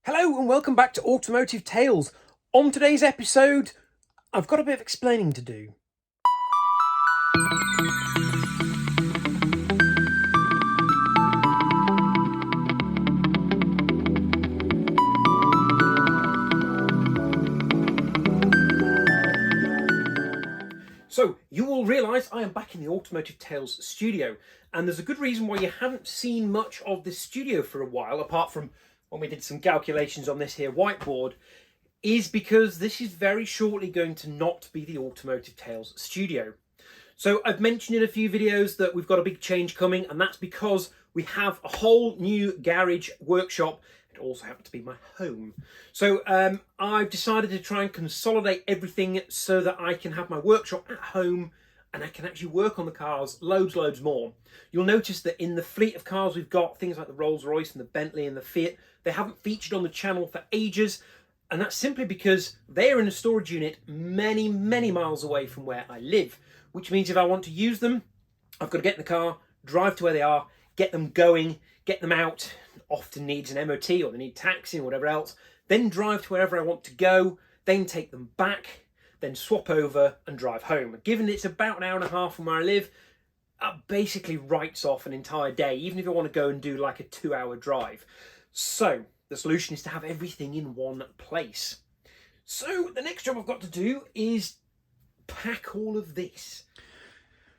Hello and welcome back to Automotive Tales. On today's episode, I've got a bit of explaining to do. So, you will realise I am back in the Automotive Tales studio, and there's a good reason why you haven't seen much of this studio for a while, apart from when we did some calculations on this here whiteboard, is because this is very shortly going to not be the Automotive Tales studio. So I've mentioned in a few videos that we've got a big change coming, and that's because we have a whole new garage workshop. It also happens to be my home. So I've decided to try and consolidate everything so that I can have my workshop at home and I can actually work on the cars loads more. You'll notice that in the fleet of cars we've got, things like the Rolls-Royce and the Bentley and the Fiat, they haven't featured on the channel for ages. And that's simply because they're in a storage unit many miles away from where I live. Which means if I want to use them, I've got to get in the car, drive to where they are, get them going, get them out, often needs an MOT or they need taxi or whatever else, then drive to wherever I want to go, then take them back, then swap over and drive home. Given it's about an hour and a half from where I live, that basically writes off an entire day, even if I want to go and do like a 2-hour drive. So the solution is to have everything in one place. So the next job I've got to do is pack all of this.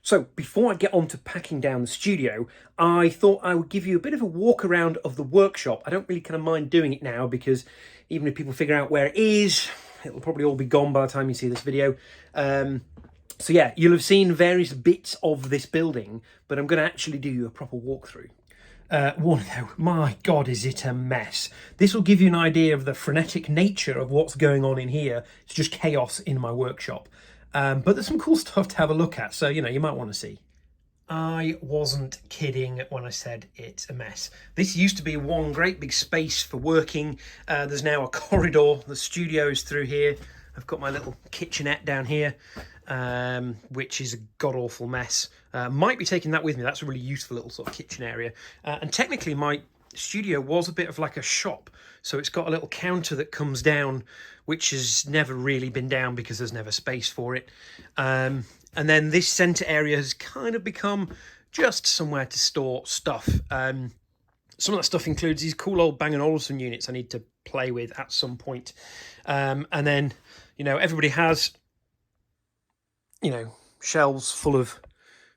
So before I get on to packing down the studio, I thought I would give you a bit of a walk around of the workshop. I don't really kind of mind doing it now because even if people figure out where it is, it'll probably all be gone by the time you see this video. So yeah, you'll have seen various bits of this building, but I'm going to actually do you a proper walkthrough. One though, my God, is it a mess. This will give you an idea of the frenetic nature of what's going on in here. It's just chaos in my workshop. But there's some cool stuff to have a look at, so, you know, you might want to see. I wasn't kidding when I said it's a mess. This used to be one great big space for working. There's now a corridor. The studio's through here. I've got my little kitchenette down here, which is a god-awful mess. Might be taking that with me. That's a really useful little sort of kitchen area. And technically my studio was a bit of like a shop. So it's got a little counter that comes down, which has never really been down because there's never space for it. And then this centre area has kind of become just somewhere to store stuff. Some of that stuff includes these cool old Bang & Olufsen units I need to play with at some point. And then, you know, everybody has, you know, shelves full of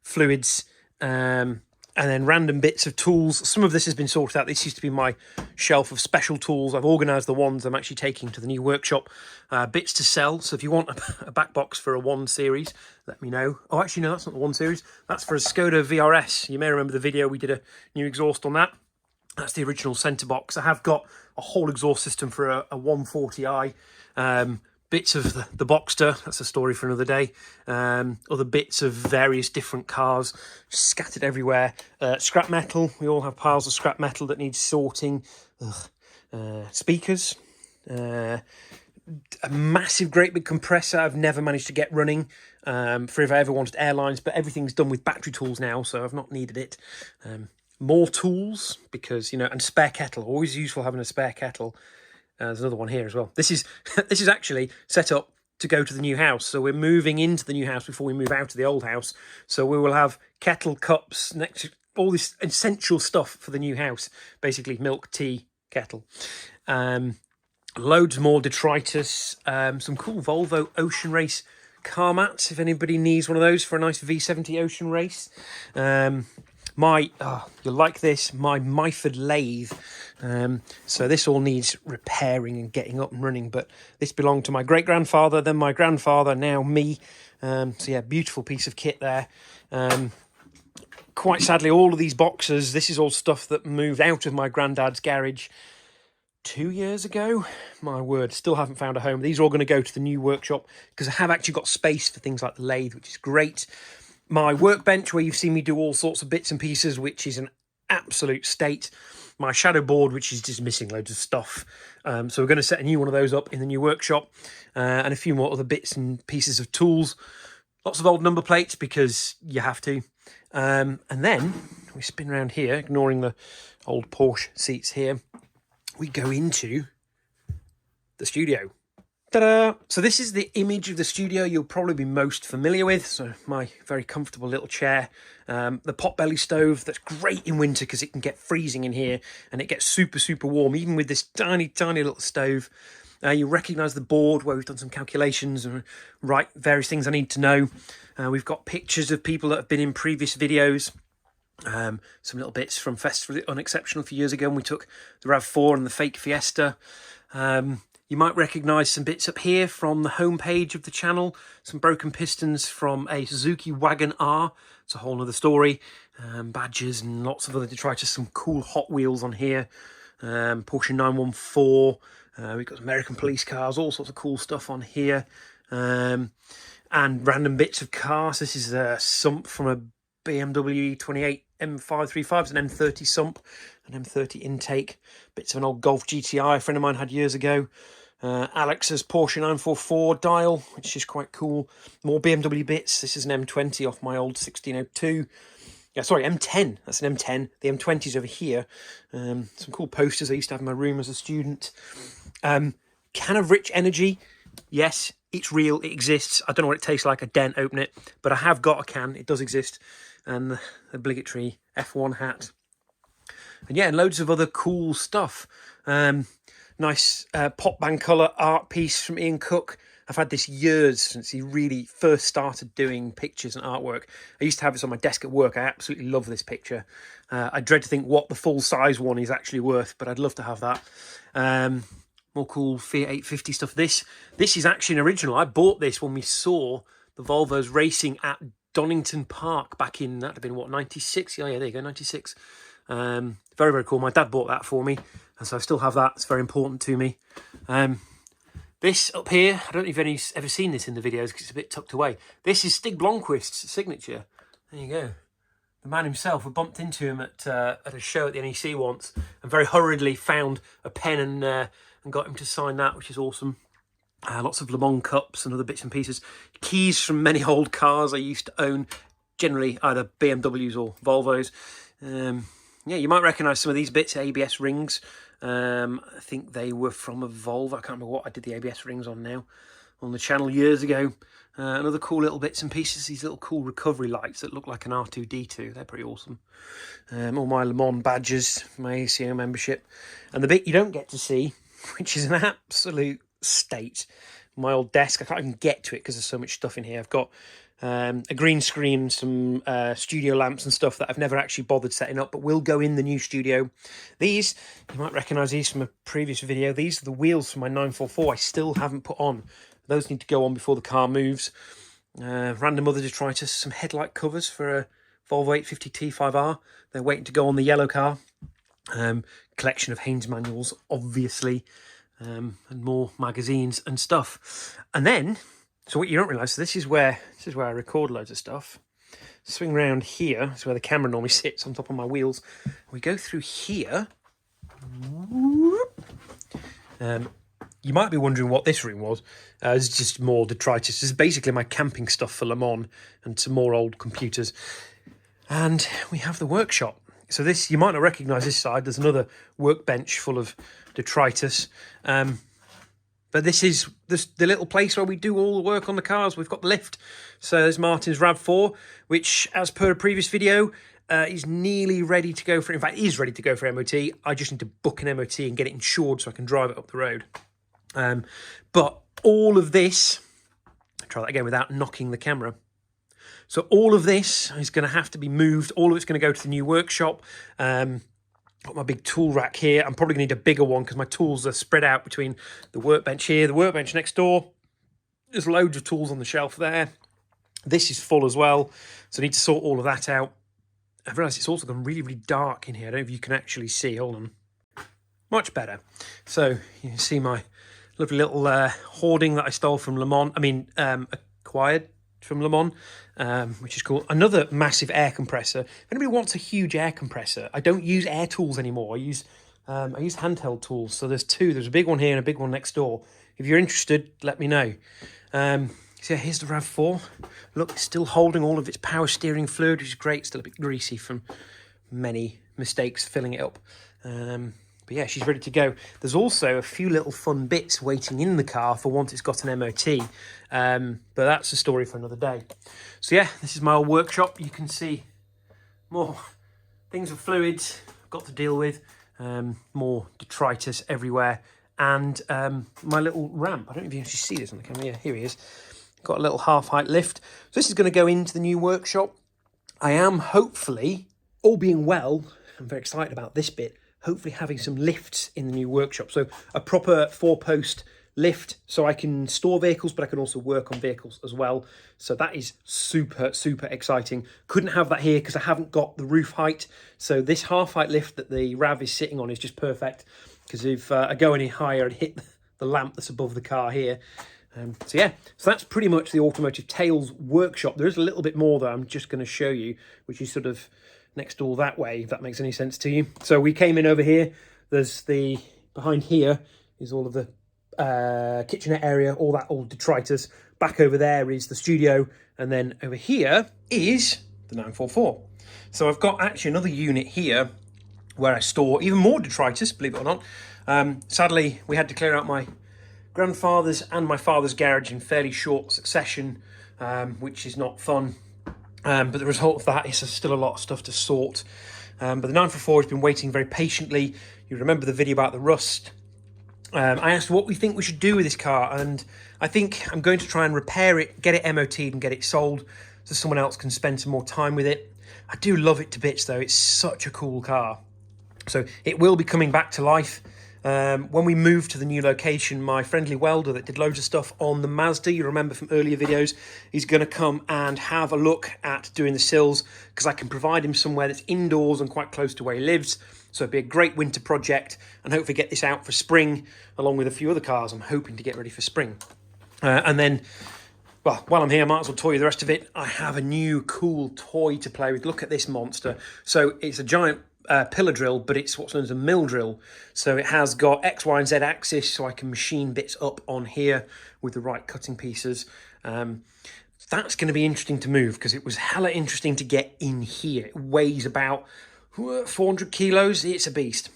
fluids, and then random bits of tools. Some of this has been sorted out. This used to be my shelf of special tools. I've organised the ones I'm actually taking to the new workshop. Bits to sell. So if you want a back box for a 1 Series, let me know. Oh, actually, no, that's not the 1 Series. That's for a Skoda VRS. You may remember the video. We did a new exhaust on that. That's the original centre box. I have got a whole exhaust system for a 140i. Bits of the Boxster, that's a story for another day. Other bits of various different cars scattered everywhere. Scrap metal, we all have piles of scrap metal that needs sorting. Speakers. A massive, great big compressor I've never managed to get running for if I ever wanted airlines, but everything's done with battery tools now, so I've not needed it. More tools, because, you know, and spare kettle. Always useful having a spare kettle. There's another one here as well. This is this is actually set up to go to the new house. So we're moving into the new house before we move out of the old house. So we will have kettle, cups, next to all this essential stuff for the new house. Basically milk, tea, kettle. Loads more detritus. Some cool Volvo Ocean Race car mats, if anybody needs one of those for a nice V70 Ocean Race. You'll like this, my Myford lathe. So this all needs repairing and getting up and running, but this belonged to my great-grandfather, then my grandfather, now me. So yeah, beautiful piece of kit there. Quite sadly, all of these boxes, this is all stuff that moved out of my granddad's garage 2 years ago. My word, still haven't found a home. These are all going to go to the new workshop because I have actually got space for things like the lathe, which is great. My workbench, where you've seen me do all sorts of bits and pieces, which is an absolute state. My shadow board, which is just missing loads of stuff. So we're going to set a new one of those up in the new workshop. And a few more other bits and pieces of tools. Lots of old number plates, because you have to. And then we spin around here, ignoring the old Porsche seats here. We go into the studio. Ta-da! So this is the image of the studio you'll probably be most familiar with. So my very comfortable little chair, the potbelly stove that's great in winter because it can get freezing in here and it gets super, super warm, even with this tiny, tiny little stove. You recognise the board where we've done some calculations and write various things I need to know. We've got pictures of people that have been in previous videos. Some little bits from Festival Unexceptional a few years ago when we took the RAV4 and the fake Fiesta. You might recognise some bits up here from the homepage of the channel, some broken pistons from a Suzuki Wagon R. It's a whole other story. Badges and lots of other detritus, some cool Hot Wheels on here. Porsche 914. We've got American police cars, all sorts of cool stuff on here. And random bits of cars. This is a sump from a BMW 28 M535. It's an M30 sump, an M30 intake. Bits of an old Golf GTI a friend of mine had years ago. Alex's Porsche 944 dial, which is quite cool. More BMW bits. This is an M20 off my old 1602. Yeah, sorry, M10. That's an M10. The M20's over here. Some cool posters I used to have in my room as a student. Can of Rich Energy. Yes, it's real. It exists. I don't know what it tastes like. I daren't open it. But I have got a can. It does exist. And the obligatory F1 hat. And yeah, and loads of other cool stuff. Nice pop band colour art piece from Ian Cook. I've had this years since he really first started doing pictures and artwork. I used to have this on my desk at work. I absolutely love this picture. I dread to think what the full size one is actually worth, but I'd love to have that. More cool Fiat 850 stuff. This is actually an original. I bought this when we saw the Volvos racing at Donington Park back in, that'd have been what, 96? Yeah, there you go, 96. Very, very cool. My dad bought that for me, and so I still have that. It's very important to me. This up here, I don't know if anybody's ever seen this in the videos because it's a bit tucked away. This is Stig Blomqvist's signature. There you go. The man himself. We bumped into him at a show at the NEC once and very hurriedly found a pen and got him to sign that, which is awesome. Lots of Le Mans cups and other bits and pieces. Keys from many old cars I used to own, generally either BMWs or Volvos. Yeah, you might recognise some of these bits, ABS rings. I think they were from a Volvo. I can't remember what I did the ABS rings on now, on the channel years ago. And other cool little bits and pieces, these little cool recovery lights that look like an R2-D2. They're pretty awesome. All my Le Mans badges, my ACO membership. And the bit you don't get to see, which is an absolute state, my old desk. I can't even get to it because there's so much stuff in here. I've got a green screen, some studio lamps and stuff that I've never actually bothered setting up, but will go in the new studio. These, you might recognise these from a previous video. These are the wheels from my 944 I still haven't put on. Those need to go on before the car moves. Random other detritus, some headlight covers for a Volvo 850 T5R. They're waiting to go on the yellow car. Collection of Haynes manuals, obviously, and more magazines and stuff. And then, so what you don't realise, so this is where I record loads of stuff. Swing round here, that's where the camera normally sits on top of my wheels. We go through here. You might be wondering what this room was. It's just more detritus. This is basically my camping stuff for Le Mans and some more old computers. And we have the workshop. So this, you might not recognise this side. There's another workbench full of detritus. But this is the little place where we do all the work on the cars. We've got the lift. So there's Martin's RAV4, which, as per a previous video, is nearly ready to go for, in fact, is ready to go for MOT. I just need to book an MOT and get it insured so I can drive it up the road. But all of this, I'll try that again without knocking the camera. So all of this is going to have to be moved. All of it's going to go to the new workshop. Got my big tool rack here. I'm probably going to need a bigger one because my tools are spread out between the workbench here, the workbench next door. There's loads of tools on the shelf there. This is full as well, so I need to sort all of that out. I've realised it's also gone really, really dark in here. I don't know if you can actually see. Hold on. Much better. So you can see my lovely little hoarding that I stole from Le Mans. Acquired from Le Mans, which is cool. Another massive air compressor. If anybody wants a huge air compressor, I don't use air tools anymore. I use handheld tools. So there's two. There's a big one here and a big one next door. If you're interested, let me know. So yeah, here's the RAV4. Look, it's still holding all of its power steering fluid, which is great. Still a bit greasy from many mistakes filling it up. But yeah, she's ready to go. There's also a few little fun bits waiting in the car for once it's got an MOT. But that's a story for another day. So yeah, this is my old workshop. You can see more things with fluids I've got to deal with. More detritus everywhere. And my little ramp. I don't know if you can actually see this on the camera. Yeah, here he is. Got a little half-height lift. So this is going to go into the new workshop. I am hopefully, all being well, I'm very excited about this bit, hopefully having some lifts in the new workshop. So a proper 4-post lift so I can store vehicles, but I can also work on vehicles as well. So that is super, super exciting. Couldn't have that here because I haven't got the roof height. So this half-height lift that the RAV is sitting on is just perfect, because if I go any higher and hit the lamp that's above the car here. So yeah, so that's pretty much the Automotive Tales workshop. There is a little bit more that I'm just going to show you, which is sort of next door that way, if that makes any sense to you. So we came in over here. There's behind here is all of the kitchenette area, all that old detritus. Back over there is the studio, and then over here is the 944. So I've got actually another unit here where I store even more detritus, believe it or not. Sadly, we had to clear out my grandfather's and my father's garage in fairly short succession, which is not fun. But the result of that is there's still a lot of stuff to sort. But the 944 has been waiting very patiently. You remember the video about the rust. I asked what we think we should do with this car, and I think I'm going to try and repair it, get it MOT'd and get it sold so someone else can spend some more time with it. I do love it to bits though. It's such a cool car. So it will be coming back to life. When we moved to the new location, my friendly welder that did loads of stuff on the Mazda, you remember from earlier videos, he's going to come and have a look at doing the sills, because I can provide him somewhere that's indoors and quite close to where he lives. So it'd be a great winter project, and hopefully get this out for spring, along with a few other cars I'm hoping to get ready for spring. And then, well, while I'm here, I might as well tell you the rest of it. I have a new cool toy to play with. Look at this monster. So it's a giant pillar drill, but it's what's known as a mill drill. So it has got X, Y, and Z axis, so I can machine bits up on here with the right cutting pieces. That's going to be interesting to move, because it was hella interesting to get in here. It weighs about 400 kilos. It's a beast.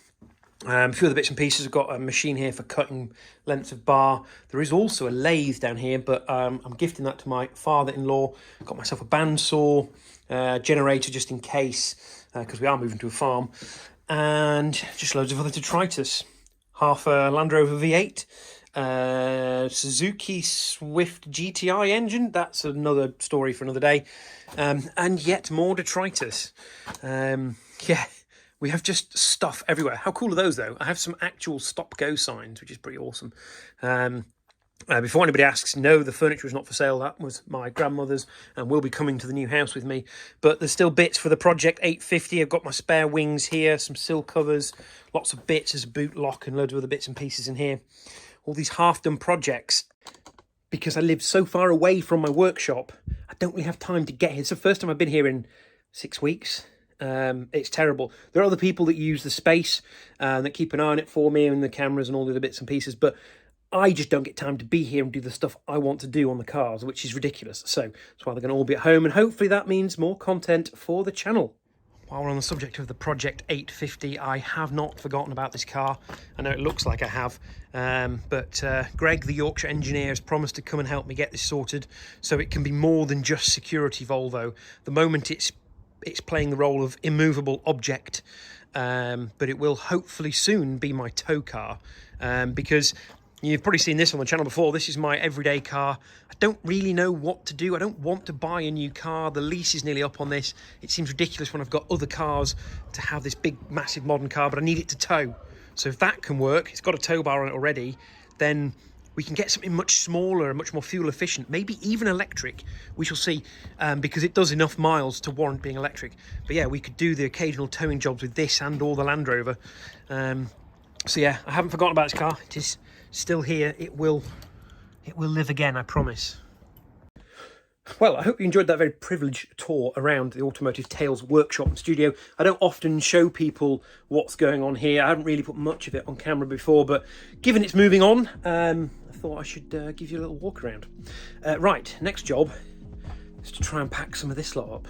A few other bits and pieces. I've got a machine here for cutting lengths of bar. There is also a lathe down here, but I'm gifting that to my father-in-law. Got myself a bandsaw, generator just in case, because we are moving to a farm, and just loads of other detritus. Half a Land Rover V8, Suzuki Swift GTI engine. That's another story for another day. And yet more detritus. Yeah, we have just stuff everywhere. How cool are those, though? I have some actual stop-go signs, which is pretty awesome. Before anybody asks, no, the furniture is not for sale. That was my grandmother's and will be coming to the new house with me. But there's still bits for the Project 850. I've got my spare wings here, some sill covers, lots of bits as a boot lock, and loads of other bits and pieces in here. All these half-done projects. Because I live so far away from my workshop, I don't really have time to get here. It's the first time I've been here in 6 weeks. It's terrible. There are other people that use the space that keep an eye on it for me, and the cameras and all the other bits and pieces, but I just don't get time to be here and do the stuff I want to do on the cars, which is ridiculous. So that's why they're going to all be at home, and hopefully that means more content for the channel. While we're on the subject of the Project 850, I have not forgotten about this car. I know it looks like I have, but Greg, the Yorkshire engineer, has promised to come and help me get this sorted so it can be more than just security Volvo. The moment it's playing the role of immovable object, but it will hopefully soon be my tow car, because you've probably seen this on the channel before. This is my everyday car. I don't really know what to do. I don't want to buy a new car. The lease is nearly up on this. It seems ridiculous when I've got other cars to have this big, massive modern car, but I need it to tow. So if that can work, it's got a tow bar on it already, then we can get something much smaller and much more fuel efficient, maybe even electric. We shall see, because it does enough miles to warrant being electric. But yeah, we could do the occasional towing jobs with this and or the Land Rover. So yeah, I haven't forgotten about this car. It is still here. It will live again, I promise. Well, I hope you enjoyed that very privileged tour around the Automotive Tales workshop and studio. I don't often show people what's going on here. I haven't really put much of it on camera before, but given it's moving on, I thought I should give you a little walk around. Right, next job is to try and pack some of this lot up.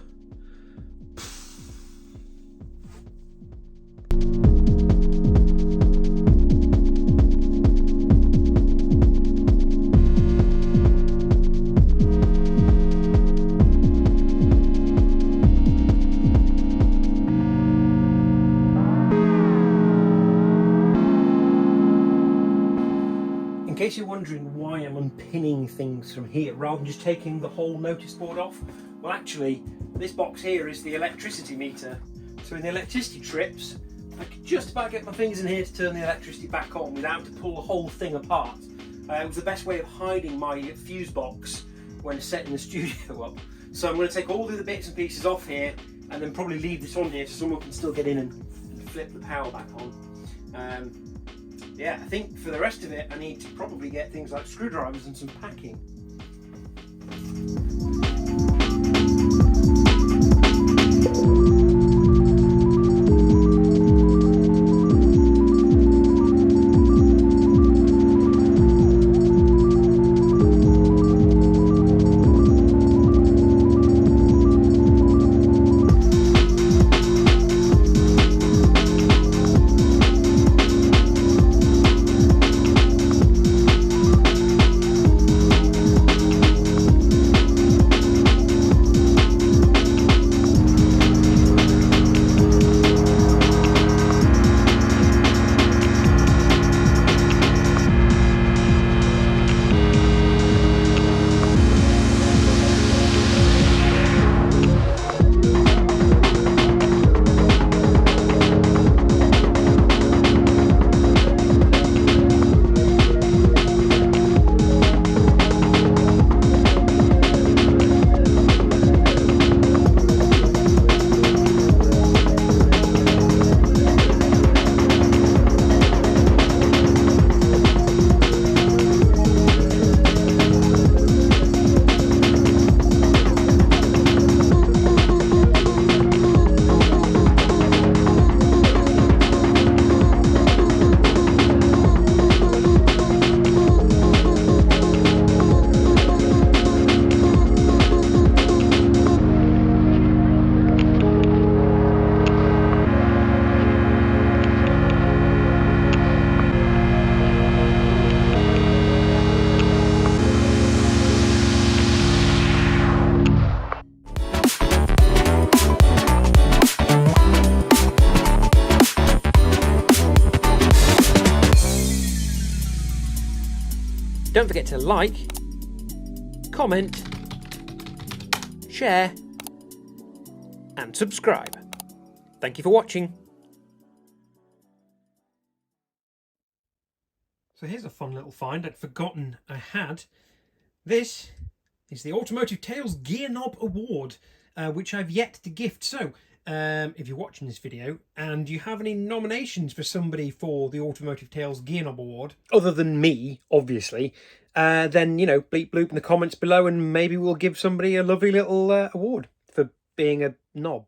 case you're wondering why I'm unpinning things from here rather than just taking the whole notice board off, well actually this box here is the electricity meter. So when the electricity trips, I could just about get my fingers in here to turn the electricity back on without to pull the whole thing apart. It was the best way of hiding my fuse box when setting the studio up. So I'm going to take all the bits and pieces off here and then probably leave this on here so someone can still get in and flip the power back on. Yeah, I think for the rest of it I need to probably get things like screwdrivers and some packing. Don't forget to like, comment, share and subscribe. Thank you for watching. So here's a fun little find I'd forgotten I had. This is the Automotive Tales Gear Knob Award, which I've yet to gift. So if you're watching this video and you have any nominations for somebody for the Automotive Tales Gear Knob Award, other than me, obviously, then, you know, bleep bloop in the comments below and maybe we'll give somebody a lovely little award for being a knob.